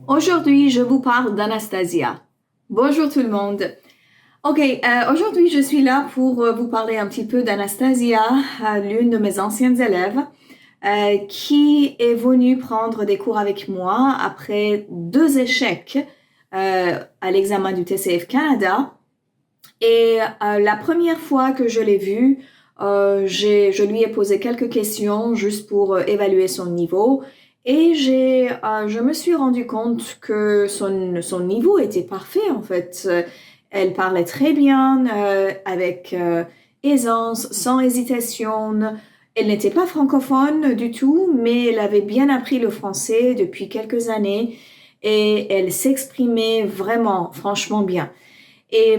Aujourd'hui, je vous parle d'Anastasia. Bonjour tout le monde. Aujourd'hui, je suis là pour vous parler un petit peu d'Anastasia, l'une de mes anciennes élèves, qui est venue prendre des cours avec moi après 2 échecs à l'examen du TCF Canada. Et la première fois que je l'ai vue, je lui ai posé quelques questions juste pour évaluer son niveau. Et je me suis rendu compte que son niveau était parfait en fait. Elle parlait très bien, avec aisance, sans hésitation. Elle n'était pas francophone du tout, mais elle avait bien appris le français depuis quelques années et elle s'exprimait vraiment, franchement bien. Et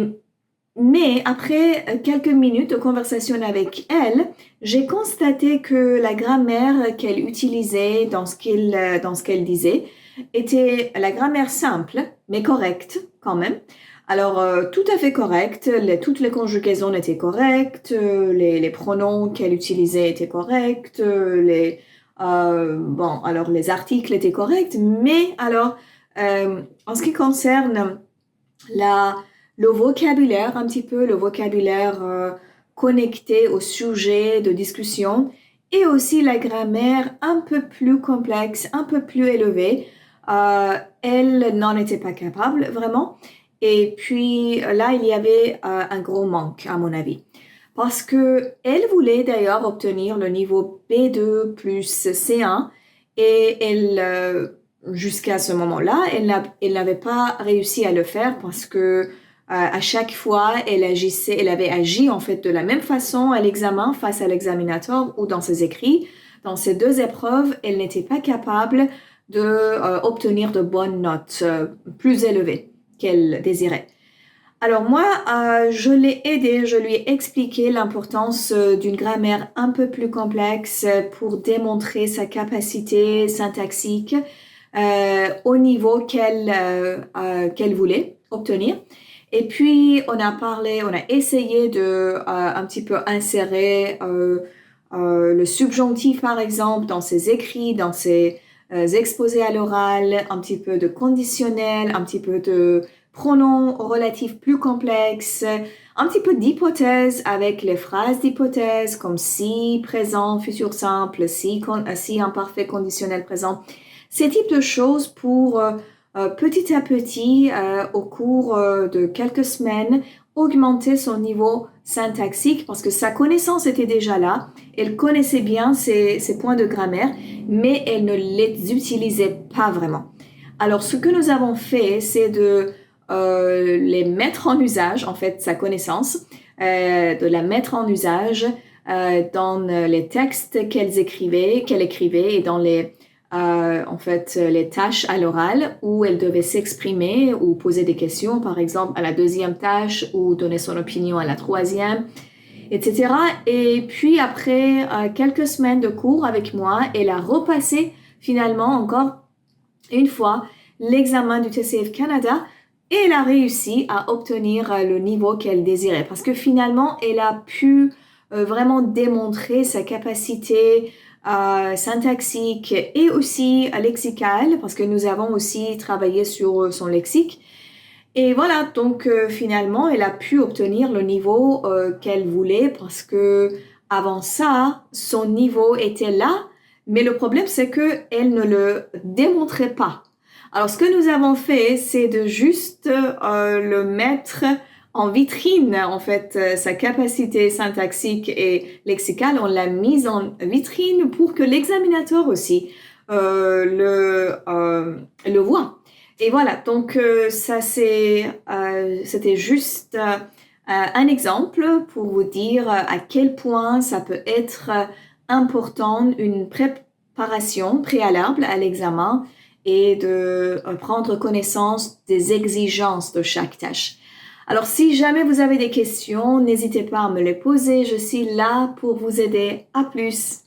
mais après quelques minutes de conversation avec elle, j'ai constaté que la grammaire qu'elle utilisait dans ce qu'elle disait était la grammaire simple, mais correcte quand même. Alors, tout à fait correcte, toutes les conjugaisons étaient correctes, les pronoms qu'elle utilisait étaient corrects, alors les articles étaient corrects, mais alors, en ce qui concerne la, le vocabulaire, un petit peu le vocabulaire connecté au sujet de discussion et aussi la grammaire un peu plus complexe, un peu plus élevée. Elle n'en était pas capable vraiment. Et puis là, il y avait un gros manque, à mon avis. Parce que elle voulait d'ailleurs obtenir le niveau B2 plus C1 et jusqu'à ce moment-là, elle n'avait pas réussi à le faire parce que à chaque fois, elle avait agi en fait de la même façon à l'examen face à l'examinateur ou dans ses écrits. Dans ces 2 épreuves, elle n'était pas capable de obtenir de bonnes notes plus élevées qu'elle désirait. Alors moi, je l'ai aidé, je lui ai expliqué l'importance d'une grammaire un peu plus complexe pour démontrer sa capacité syntaxique au niveau qu'elle voulait obtenir. Et puis, on a essayé de un petit peu insérer le subjonctif, par exemple, dans ses écrits, dans ses exposés à l'oral, un petit peu de conditionnel, un petit peu de pronoms relatifs plus complexes, un petit peu d'hypothèse avec les phrases d'hypothèse comme si, présent, futur simple, si imparfait, conditionnel présent. Ces types de choses pour petit à petit, au cours de quelques semaines, augmenter son niveau syntaxique parce que sa connaissance était déjà là. Elle connaissait bien ses points de grammaire, mais elle ne les utilisait pas vraiment. Alors, ce que nous avons fait, c'est de les mettre en usage, en fait, sa connaissance, de la mettre en usage dans les textes qu'elle écrivait et dans en fait, les tâches à l'oral où elle devait s'exprimer ou poser des questions, par exemple, à la deuxième tâche ou donner son opinion à la troisième, etc. Et puis, après quelques semaines de cours avec moi, elle a repassé finalement encore une fois l'examen du TCF Canada et elle a réussi à obtenir le niveau qu'elle désirait parce que finalement, elle a pu vraiment démontrer sa capacité syntaxique et aussi lexicale parce que nous avons aussi travaillé sur son lexique. Et voilà, donc finalement, elle a pu obtenir le niveau qu'elle voulait parce que avant ça, son niveau était là, mais le problème c'est que elle ne le démontrait pas. Alors ce que nous avons fait, c'est de juste le mettre en vitrine, en fait, sa capacité syntaxique et lexicale, on l'a mise en vitrine pour que l'examinateur aussi le voit. Et voilà, donc c'était juste un exemple pour vous dire à quel point ça peut être important une préparation préalable à l'examen et de prendre connaissance des exigences de chaque tâche. Alors, si jamais vous avez des questions, n'hésitez pas à me les poser. Je suis là pour vous aider. À plus!